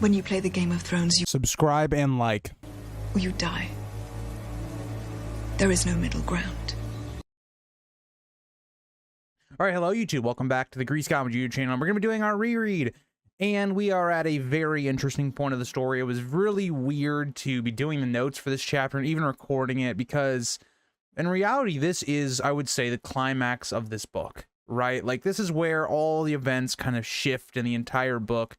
When you play the Game of Thrones, you Subscribe and like. or you die. There is no middle ground. All right, hello YouTube. Welcome back to the Grease Comedy YouTube channel. We're going to be doing our reread, and we are at a very interesting point of the story. It was really weird to be doing the notes for this chapter and even recording it because, in reality, this is, I would say, the climax of this book, right? Like, this is where all the events kind of shift in the entire book.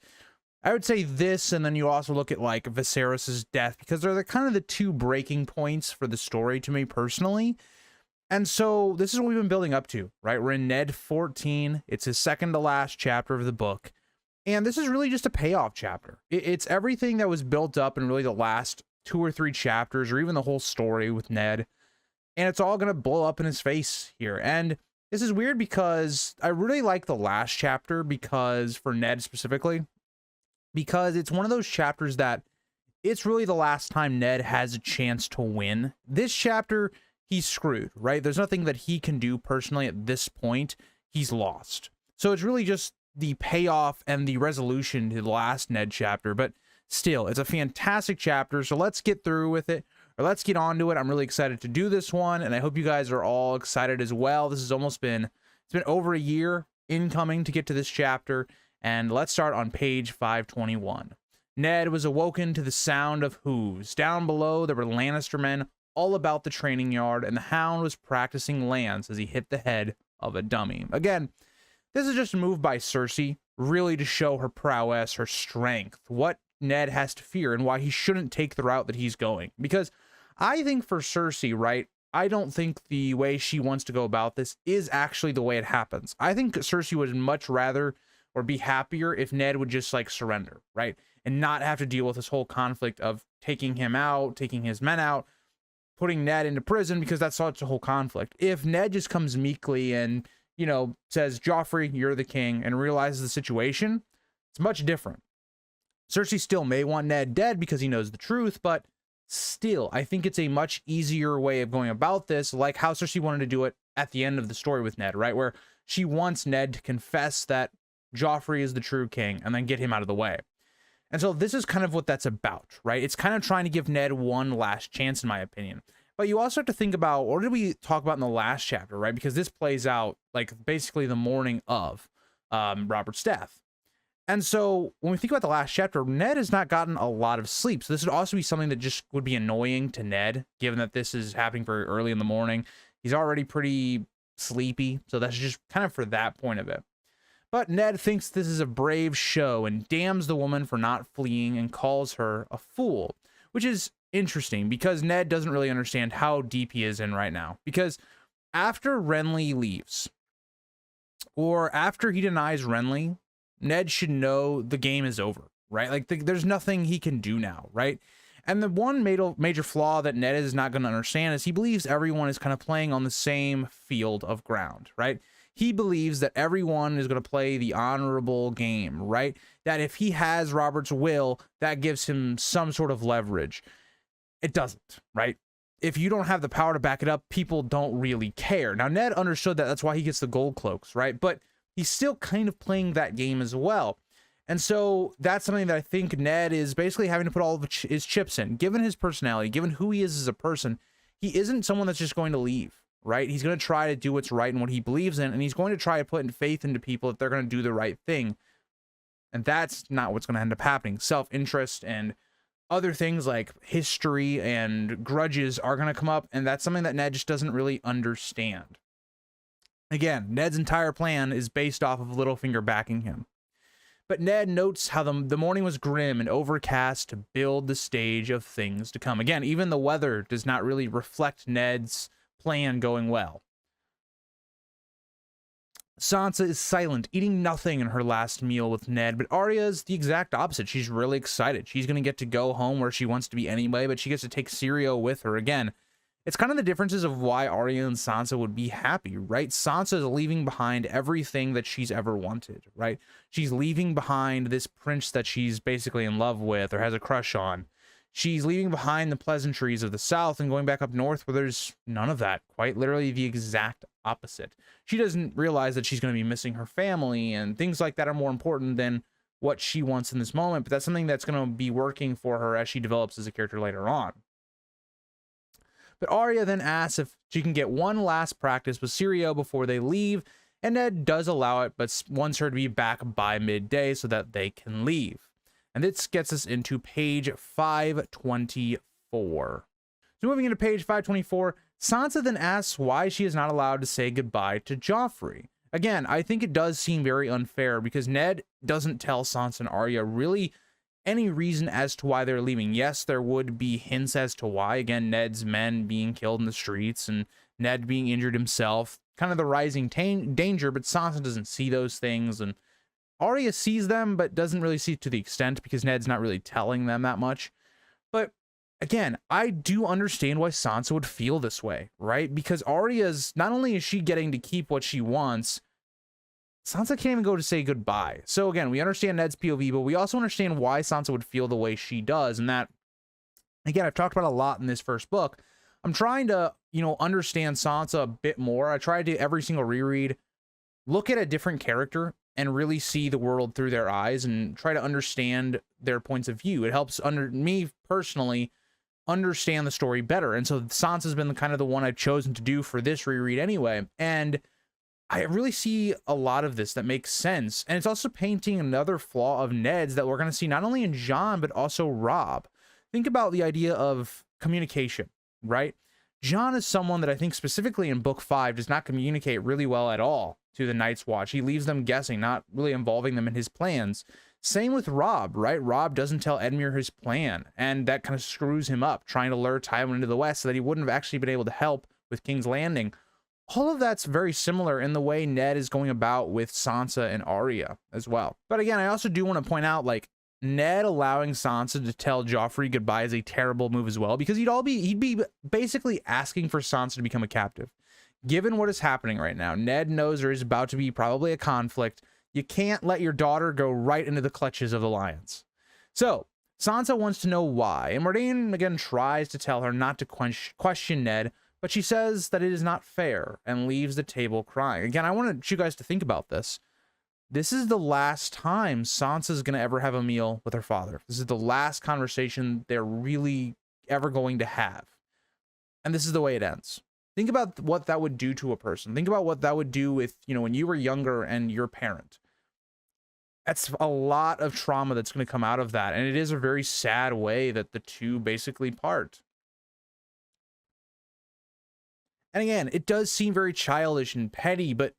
I would say this, and then you also look at, like, Viserys's death, because they're kind of the two breaking points for the story to me personally. And so this is what we've been building up to, right? We're in Ned 14. It's his second to last chapter of the book. And this is really just a payoff chapter. It's everything that was built up in really the last 2 or 3 chapters, or even the whole story with Ned. And it's all going to blow up in his face here. And this is weird because I really like the last chapter because, for Ned specifically, because it's one of those chapters that it's really the last time Ned has a chance to win. This chapter, he's screwed, right? There's nothing that he can do personally at this point. He's lost. So it's really just the payoff and the resolution to the last Ned chapter. But still, it's a fantastic chapter. So let's get through with it, or let's get on to it. I'm really excited to do this one, and I hope you guys are all excited as well. This has almost been, it's been over a year incoming to get to this chapter. And let's start on page 521. Ned was awoken to the sound of hooves. Down below, there were Lannister men all about the training yard, and the Hound was practicing lance as he hit the head of a dummy. Again, this is just a move by Cersei, really to show her prowess, her strength, what Ned has to fear, and why he shouldn't take the route that he's going. Because I think for Cersei, right, I don't think the way she wants to go about this is actually the way it happens. I think Cersei would much rather, or be happier, if Ned would just, like, surrender, right? And not have to deal with this whole conflict of taking him out, taking his men out, putting Ned into prison, because that's such a whole conflict. If Ned just comes meekly and, you know, says, Joffrey, you're the king, and realizes the situation, it's much different. Cersei still may want Ned dead because he knows the truth, but still, I think it's a much easier way of going about this, like how Cersei wanted to do it at the end of the story with Ned, right? Where she wants Ned to confess that Joffrey is the true king and then get him out of the way. And so this is kind of what that's about, right? It's kind of trying to give Ned one last chance, in my opinion. But you also have to think about, what did we talk about in the last chapter, right? Because this plays out like basically the morning of Robert's death. And so when we think about the last chapter, Ned has not gotten a lot of sleep. So this would also be something that just would be annoying to Ned, given that this is happening very early in the morning. He's already pretty sleepy. So that's just kind of for that point of it. But Ned thinks this is a brave show and damns the woman for not fleeing and calls her a fool, which is interesting because Ned doesn't really understand how deep he is in right now. Because after Renly leaves, or after he denies Renly, Ned should know the game is over, right? Like, there's nothing he can do now, right? And the one major flaw that Ned is not going to understand is he believes everyone is kind of playing on the same field of ground, right? He believes that everyone is going to play the honorable game, right? That if he has Robert's will, that gives him some sort of leverage. It doesn't, right? If you don't have the power to back it up, people don't really care. Now, Ned understood that. That's why he gets the gold cloaks, right? But he's still kind of playing that game as well. And so that's something that I think Ned is basically having to put all of his chips in. Given his personality, given who he is as a person, he isn't someone that's just going to leave. Right? He's going to try to do what's right and what he believes in, and he's going to try to put in faith into people that they're going to do the right thing. And that's not what's going to end up happening. Self-interest and other things like history and grudges are going to come up, and that's something that Ned just doesn't really understand. Again, Ned's entire plan is based off of Littlefinger backing him. But Ned notes how the morning was grim and overcast to build the stage of things to come. Again, even the weather does not really reflect Ned's plan going well. Sansa is silent, eating nothing in her last meal with Ned, but Arya is the exact opposite. She's really excited. She's going to get to go home where she wants to be anyway, but she gets to take Syrio with her. Again, it's kind of the differences of why Arya and Sansa would be happy, right? Sansa is leaving behind everything that she's ever wanted, right? She's leaving behind this prince that she's basically in love with or has a crush on. She's leaving behind the pleasantries of the South and going back up north where there's none of that. Quite literally the exact opposite. She doesn't realize that she's going to be missing her family, and things like that are more important than what she wants in this moment, but that's something that's going to be working for her as she develops as a character later on. But Arya then asks if she can get one last practice with Syrio before they leave, and Ned does allow it, but wants her to be back by midday so that they can leave. And this gets us into page 524. So moving into page 524, Sansa then asks why she is not allowed to say goodbye to Joffrey. Again, I think it does seem very unfair because Ned doesn't tell Sansa and Arya really any reason as to why they're leaving. Yes, there would be hints as to why. Again, Ned's men being killed in the streets and Ned being injured himself, kind of the rising danger, but Sansa doesn't see those things, and Arya sees them but doesn't really see to the extent because Ned's not really telling them that much. But again, I do understand why Sansa would feel this way, right? Because Arya's, not only is she getting to keep what she wants, Sansa can't even go to say goodbye. So again, we understand Ned's POV, but we also understand why Sansa would feel the way she does. And that, again, I've talked about a lot in this first book. I'm trying to, understand Sansa a bit more. I try to, every single reread, look at a different character and really see the world through their eyes and try to understand their points of view. It helps me personally understand the story better. And so Sansa's been kind of the one I've chosen to do for this reread anyway. And I really see a lot of this that makes sense. And it's also painting another flaw of Ned's that we're going to see not only in Jon, but also Robb. Think about the idea of communication, right? Jon is someone that I think specifically in book 5 does not communicate really well at all to the Night's Watch. He leaves them guessing, not really involving them in his plans. Same with Robb, right? Robb doesn't tell Edmure his plan, and that kind of screws him up, trying to lure Tywin into the west so that he wouldn't have actually been able to help with King's Landing. All of that's very similar in the way Ned is going about with Sansa and Arya as well. But again, I also do want to point out, like, Ned allowing Sansa to tell Joffrey goodbye is a terrible move as well, because he'd be basically asking for Sansa to become a captive. Given what is happening right now, Ned knows there is about to be probably a conflict. You can't let your daughter go right into the clutches of the lions. So Sansa wants to know why, and Mordane again tries to tell her not to question Ned, but she says that it is not fair and leaves the table crying. Again, I want you guys to think about this. This is the last time Sansa's going to ever have a meal with her father. This is the last conversation they're really ever going to have. And this is the way it ends. Think about what that would do to a person. Think about what that would do with, when you were younger and your parent. That's a lot of trauma that's going to come out of that. And it is a very sad way that the two basically part. And again, it does seem very childish and petty, but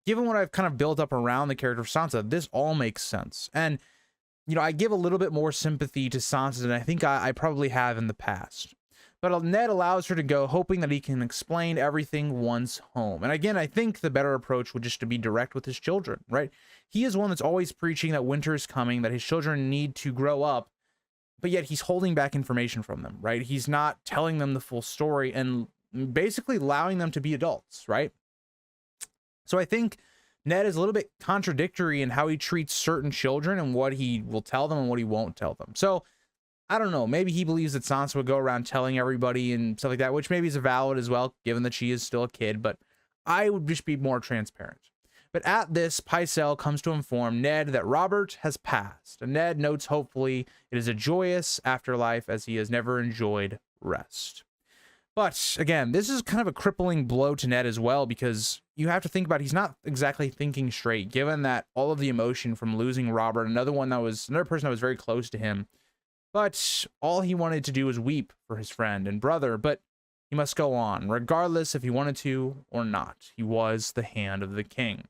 given what I've kind of built up around the character of Sansa, this all makes sense. And, I give a little bit more sympathy to Sansa than I think I probably have in the past. But Ned allows her to go, hoping that he can explain everything once home. And again, I think the better approach would just to be direct with his children, right? He is one that's always preaching that winter is coming, that his children need to grow up, but yet he's holding back information from them, right? He's not telling them the full story and basically allowing them to be adults, right? So I think Ned is a little bit contradictory in how he treats certain children and what he will tell them and what he won't tell them. So I don't know, maybe he believes that Sansa would go around telling everybody and stuff like that, which maybe is valid as well, given that she is still a kid, but I would just be more transparent. But at this, Pycelle comes to inform Ned that Robert has passed, and Ned notes hopefully it is a joyous afterlife as he has never enjoyed rest. But again, this is kind of a crippling blow to Ned as well, because you have to think about he's not exactly thinking straight, given that all of the emotion from losing Robert, another person that was very close to him. But all he wanted to do was weep for his friend and brother, but he must go on, regardless if he wanted to or not. He was the hand of the king.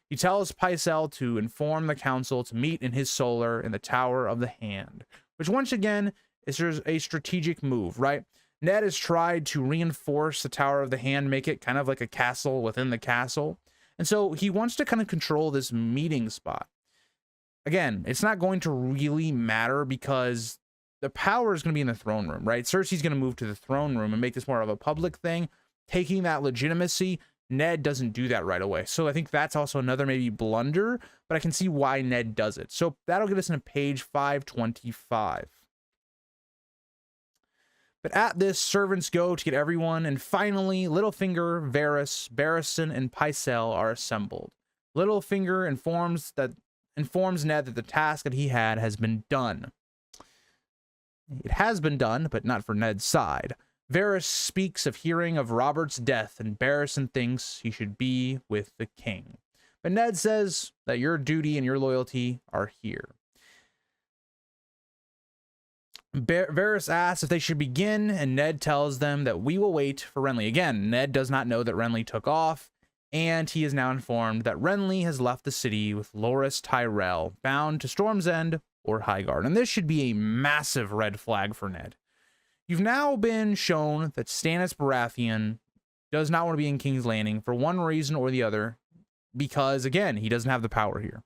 He tells Pycelle to inform the council to meet in his solar in the Tower of the Hand, which once again is a strategic move, right? Ned has tried to reinforce the Tower of the Hand, make it kind of like a castle within the castle. And so he wants to kind of control this meeting spot. Again, it's not going to really matter because the power is going to be in the throne room, right? Cersei's going to move to the throne room and make this more of a public thing, taking that legitimacy. Ned doesn't do that right away. So I think that's also another maybe blunder, but I can see why Ned does it. So that'll get us into page 525. But at this, servants go to get everyone, and finally, Littlefinger, Varys, Barristan, and Pycelle are assembled. Littlefinger informs that informs Ned that the task that he had has been done. It has been done, but not for Ned's side. Varys speaks of hearing of Robert's death, and Barristan thinks he should be with the king. But Ned says that your duty and your loyalty are here. Varys asks if they should begin, and Ned tells them that we will wait for Renly. Again, Ned does not know that Renly took off, and he is now informed that Renly has left the city with Loras Tyrell, bound to Storm's End or Highgarden. And this should be a massive red flag for Ned. You've now been shown that Stannis Baratheon does not want to be in King's Landing for one reason or the other, because, again, he doesn't have the power here.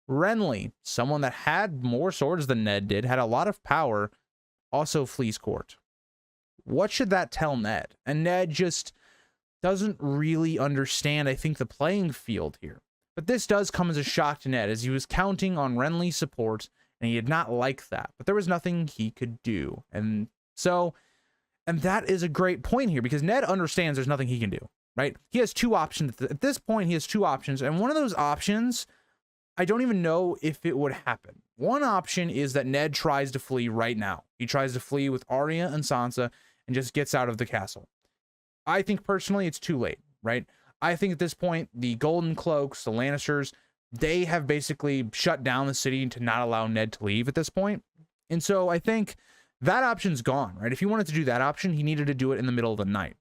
Renly, someone that had more swords than Ned did, had a lot of power, also flees court. What should that tell Ned? And Ned just doesn't really understand, I think, the playing field here. But this does come as a shock to Ned, as he was counting on Renly's support, and he did not like that. But there was nothing he could do. And that is a great point here, because Ned understands there's nothing he can do, right? He has two options. At this point, he has two options, and one of those options, I don't even know if it would happen. One option is that Ned tries to flee right now. He tries to flee with Arya and Sansa and just gets out of the castle. I think personally it's too late, right? I think at this point, the Golden Cloaks, the Lannisters, they have basically shut down the city to not allow Ned to leave at this point. And so I think that option's gone, right? If he wanted to do that option, he needed to do it in the middle of the night.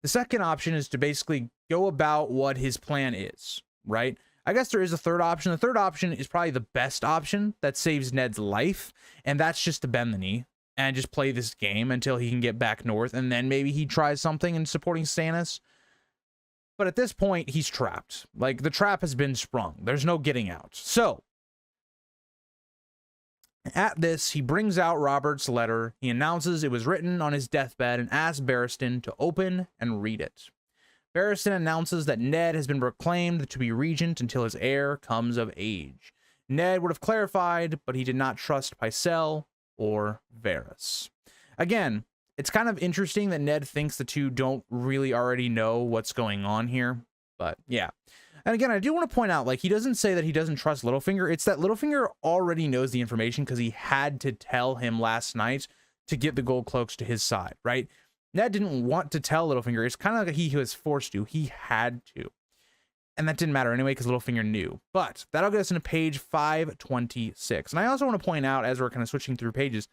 The second option is to basically go about what his plan is, right? I guess there is a third option. The third option is probably the best option that saves Ned's life, and that's just to bend the knee and just play this game until he can get back north, and then maybe he tries something in supporting Stannis. But at this point, he's trapped. Like, the trap has been sprung. There's no getting out. So, at this, he brings out Robert's letter. He announces it was written on his deathbed and asks Barristan to open and read it. Barristan announces that Ned has been proclaimed to be regent until his heir comes of age. Ned would have clarified, but he did not trust Pycelle or Varys. Again, it's kind of interesting that Ned thinks the two don't really already know what's going on here, but yeah. And again, I do want to point out, like, he doesn't say that he doesn't trust Littlefinger. It's that Littlefinger already knows the information because he had to tell him last night to get the Gold Cloaks to his side, right? Ned didn't want to tell Littlefinger. It's kind of like he was forced to. He had to. And that didn't matter anyway because Littlefinger knew. But that'll get us into page 526. And I also want to point out, as we're kind of switching through pages,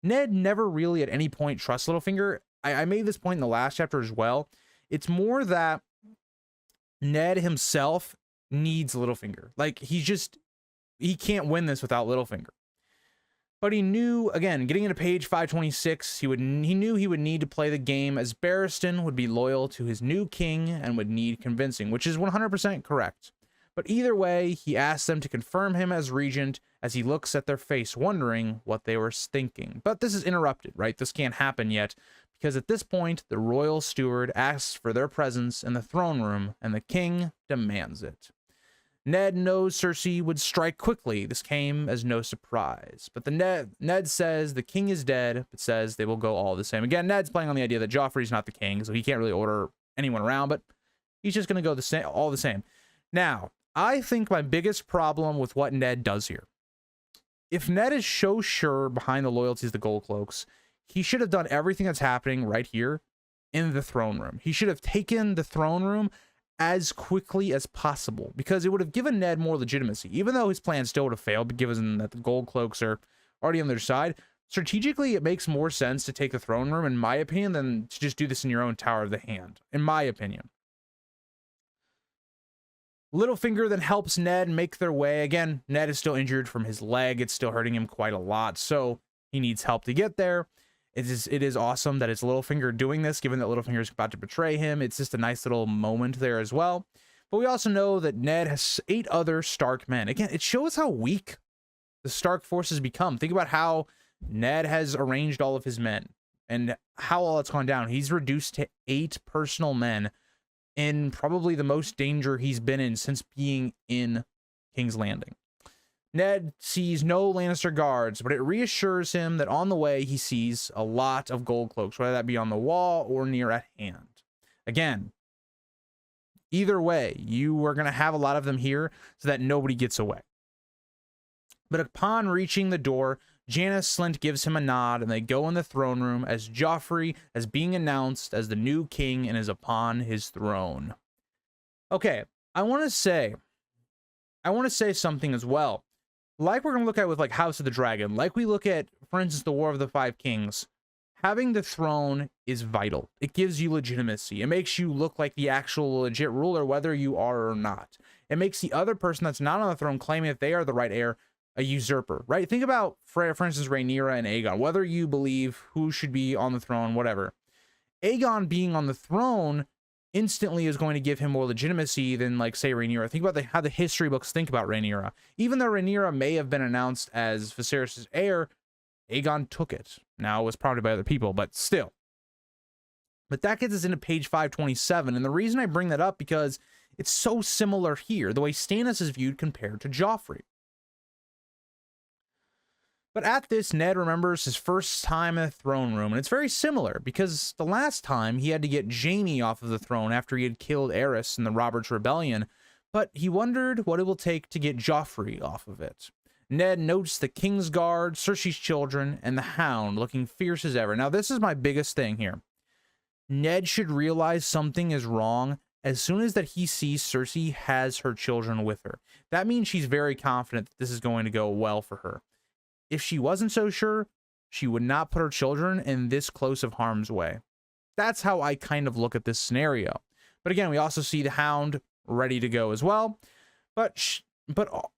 Ned never really at any point trusts Littlefinger. I made this point in the last chapter as well. It's more that Ned himself needs Littlefinger. Like, he can't win this without Littlefinger. But he knew, again, getting into page 526, he knew he would need to play the game as Barristan would be loyal to his new king and would need convincing, which is 100% correct. But either way, he asks them to confirm him as regent as he looks at their face, wondering what they were thinking. But this is interrupted, right? This can't happen yet, because at this point, the royal steward asks for their presence in the throne room, and the king demands it. Ned knows Cersei would strike quickly. This came as no surprise. But Ned says the king is dead, but says they will go all the same. Again, Ned's playing on the idea that Joffrey's not the king, so he can't really order anyone around, but he's just going to go all the same. Now, I think my biggest problem with what Ned does here, if Ned is so sure behind the loyalties of the Gold Cloaks, he should have done everything that's happening right here in the throne room. He should have taken the throne room as quickly as possible, because it would have given Ned more legitimacy, even though his plan still would have failed, given that the Gold Cloaks are already on their side. Strategically, it makes more sense to take the throne room, in my opinion, than to just do this in your own Tower of the Hand, in my opinion. Littlefinger then helps Ned make their way. Again, Ned is still injured from his leg. It's still hurting him quite a lot, so he needs help to get there. It is awesome that it's Littlefinger doing this, given that Littlefinger is about to betray him. It's just a nice little moment there as well. But we also know that Ned has 8 other Stark men. Again, it shows how weak the Stark forces become. Think about how Ned has arranged all of his men and how all it's gone down. He's reduced to 8 personal men in probably the most danger he's been in since being in King's Landing. Ned sees no Lannister guards, but it reassures him that on the way he sees a lot of Gold Cloaks, whether that be on the wall or near at hand. Again, Either way, you are going to have a lot of them here so that nobody gets away. But upon reaching the door, Janos Slynt gives him a nod, and they go in the throne room as Joffrey is being announced as the new king and is upon his throne. Okay, I want to say something as well. Like we're going to look at with like House of the Dragon, like we look at, for instance, the War of the Five Kings, having the throne is vital. It gives you legitimacy. It makes you look like the actual legit ruler, whether you are or not. It makes the other person that's not on the throne claiming that they are the right heir a usurper, right? Think about, for instance, Rhaenyra and Aegon, whether you believe who should be on the throne, whatever. Aegon being on the throne instantly is going to give him more legitimacy than, like, say, Rhaenyra. Think about how the history books think about Rhaenyra. Even though Rhaenyra may have been announced as Viserys' heir, Aegon took it. Now, it was probably by other people, but still. But that gets us into page 527, and the reason I bring that up because it's so similar here, the way Stannis is viewed compared to Joffrey. But at this, Ned remembers his first time in the throne room, and it's very similar because the last time he had to get Jaime off of the throne after he had killed Aerys in the Robert's Rebellion, but he wondered what it will take to get Joffrey off of it. Ned notes the King's Guard, Cersei's children, and the Hound looking fierce as ever. Now, this is my biggest thing here. Ned should realize something is wrong as soon as that he sees Cersei has her children with her. That means she's very confident that this is going to go well for her. If she wasn't so sure, she would not put her children in this close of harm's way. That's how I kind of look at this scenario. But again, we also see the Hound ready to go as well. But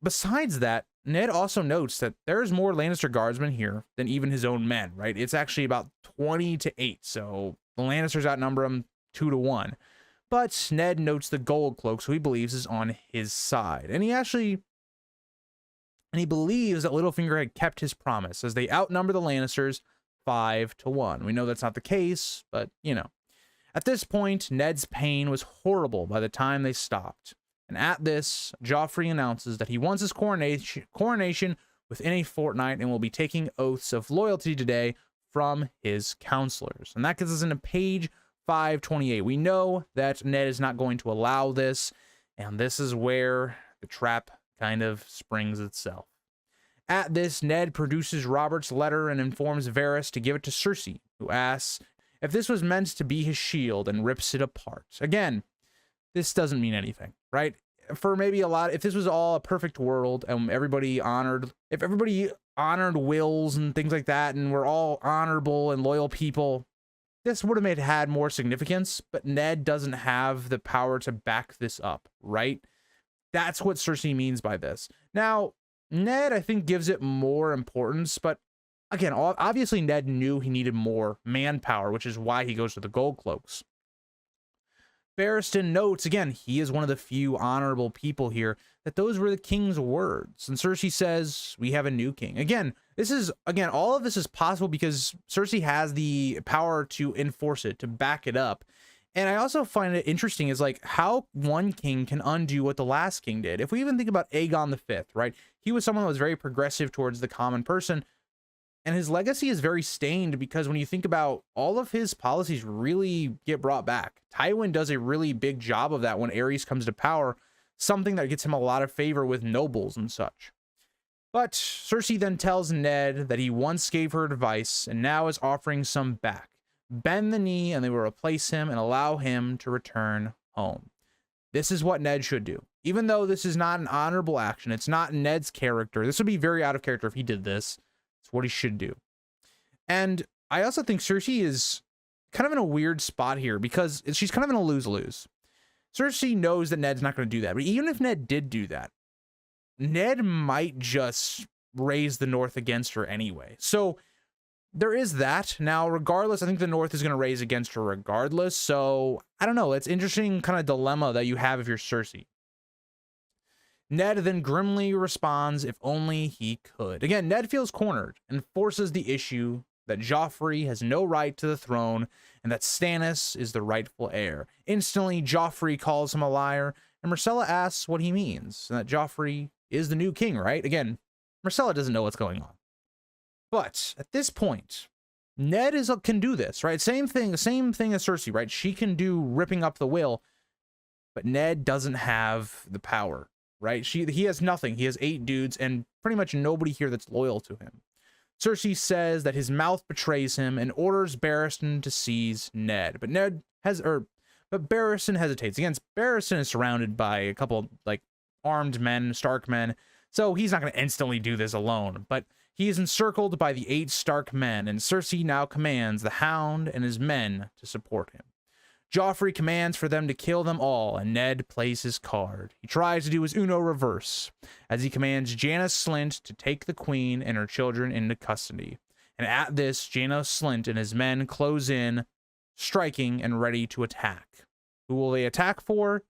besides that, Ned also notes that there's more Lannister guardsmen here than even his own men, right? It's actually about 20-8, so the Lannisters outnumber him 2-1. But Ned notes the Gold Cloak, who he believes is on his side. And he believes that Littlefinger had kept his promise as they outnumber the Lannisters 5-1. We know that's not the case, but you know. At this point, Ned's pain was horrible by the time they stopped. And at this, Joffrey announces that he wants his coronation within a fortnight and will be taking oaths of loyalty today from his counselors. And that gets us into page 528. We know that Ned is not going to allow this, and this is where the trap kind of springs itself. At this, Ned produces Robert's letter and informs Varys to give it to Cersei, who asks if this was meant to be his shield and rips it apart. Again, this doesn't mean anything, right? For maybe if this was all a perfect world and everybody honored wills and things like that, and we're all honorable and loyal people, this would have had more significance, but Ned doesn't have the power to back this up, right? That's what Cersei means by this. Now, Ned, I think, gives it more importance, but again, obviously Ned knew he needed more manpower, which is why he goes to the Gold Cloaks. Barristan notes, again, he is one of the few honorable people here, that those were the king's words. And Cersei says, we have a new king. Again, all of this is possible because Cersei has the power to enforce it, to back it up. And I also find it interesting is like how one king can undo what the last king did. If we even think about Aegon V, right? He was someone that was very progressive towards the common person. And his legacy is very stained because when you think about all of his policies really get brought back. Tywin does a really big job of that when Aerys comes to power, something that gets him a lot of favor with nobles and such. But Cersei then tells Ned that he once gave her advice and now is offering some back. Bend the knee and they will replace him and allow him to return home. This is what Ned should do. Even though this is not an honorable action, it's not Ned's character. This would be very out of character if he did this. It's what he should do. And I also think Cersei is kind of in a weird spot here because she's kind of in a lose-lose. Cersei knows that Ned's not going to do that. But even if Ned did do that, Ned might just raise the North against her anyway. So there is that. Now, regardless, I think the North is going to raise against her regardless. So I don't know. It's interesting kind of dilemma that you have if you're Cersei. Ned then grimly responds, if only he could. Again, Ned feels cornered and forces the issue that Joffrey has no right to the throne and that Stannis is the rightful heir. Instantly, Joffrey calls him a liar, and Myrcella asks what he means, and that Joffrey is the new king, right? Again, Myrcella doesn't know what's going on. But at this point, Ned can do this, right? Same thing as Cersei, right? She can do ripping up the will. but Ned doesn't have the power, right? He has nothing. He has 8 dudes and pretty much nobody here that's loyal to him. Cersei says that his mouth betrays him and orders Barristan to seize Ned, but Barristan hesitates. Again, Barristan is surrounded by a couple like armed men, Stark men, so he's not going to instantly do this alone, but he is encircled by the 8 Stark men, and Cersei now commands the Hound and his men to support him. Joffrey commands for them to kill them all, and Ned plays his card. He tries to do his Uno reverse, as he commands Jaina Slynt to take the queen and her children into custody. And at this, Jaina Slynt and his men close in, striking and ready to attack. Who will they attack for?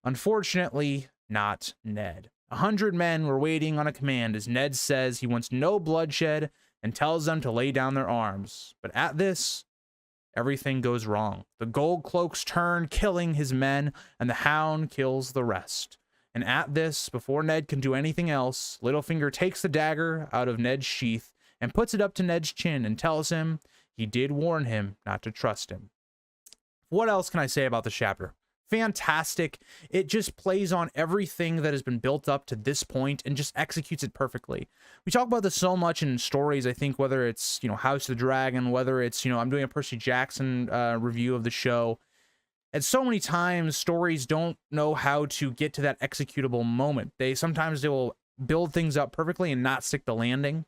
Unfortunately, not Ned. 100 men were waiting on a command as Ned says he wants no bloodshed and tells them to lay down their arms. But at this, everything goes wrong. The gold cloaks turn, killing his men, and the Hound kills the rest. And at this, before Ned can do anything else, Littlefinger takes the dagger out of Ned's sheath and puts it up to Ned's chin and tells him he did warn him not to trust him. What else can I say about this chapter? Fantastic. It just plays on everything that has been built up to this point and just executes it perfectly. We talk about this so much in stories, I think, whether it's, House of the Dragon, whether it's, I'm doing a Percy Jackson review of the show. And so many times stories don't know how to get to that executable moment. Sometimes they will build things up perfectly and not stick the landing.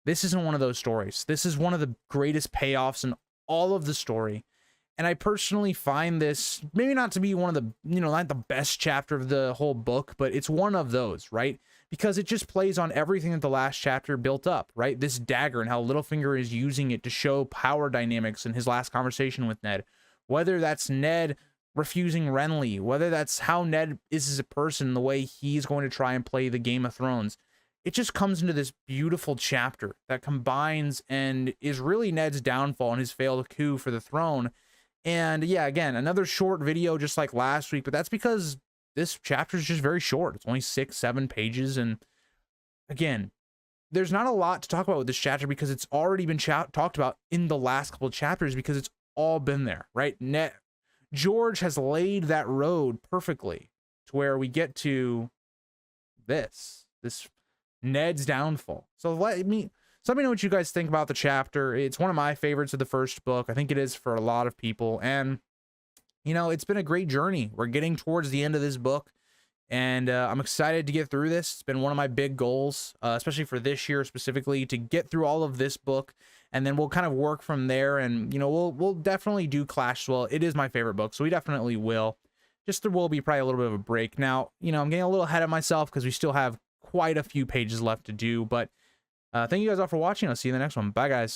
This isn't one of those stories. This is one of the greatest payoffs in all of the story. And I personally find this maybe not to be one of the, not the best chapter of the whole book, but it's one of those, right? Because it just plays on everything that the last chapter built up, right? This dagger and how Littlefinger is using it to show power dynamics in his last conversation with Ned. Whether that's Ned refusing Renly, whether that's how Ned is as a person, the way he's going to try and play the Game of Thrones. It just comes into this beautiful chapter that combines and is really Ned's downfall and his failed coup for the throne. And yeah, again, another short video just like last week, but that's because this chapter is just very short. It's only 6-7 pages. And again, there's not a lot to talk about with this chapter because it's already been talked about in the last couple of chapters because it's all been there, right? George has laid that road perfectly to where we get to this Ned's downfall. So let me know what you guys think about the chapter. It's one of my favorites of the first book. I think it is for a lot of people. And, it's been a great journey. We're getting towards the end of this book. And I'm excited to get through this. It's been one of my big goals, especially for this year specifically, to get through all of this book. And then we'll kind of work from there. And, we'll definitely do Clash as well. It is my favorite book, so we definitely will. Just there will be probably a little bit of a break. Now, I'm getting a little ahead of myself because we still have quite a few pages left to do. But thank you guys all for watching. I'll see you in the next one. Bye, guys.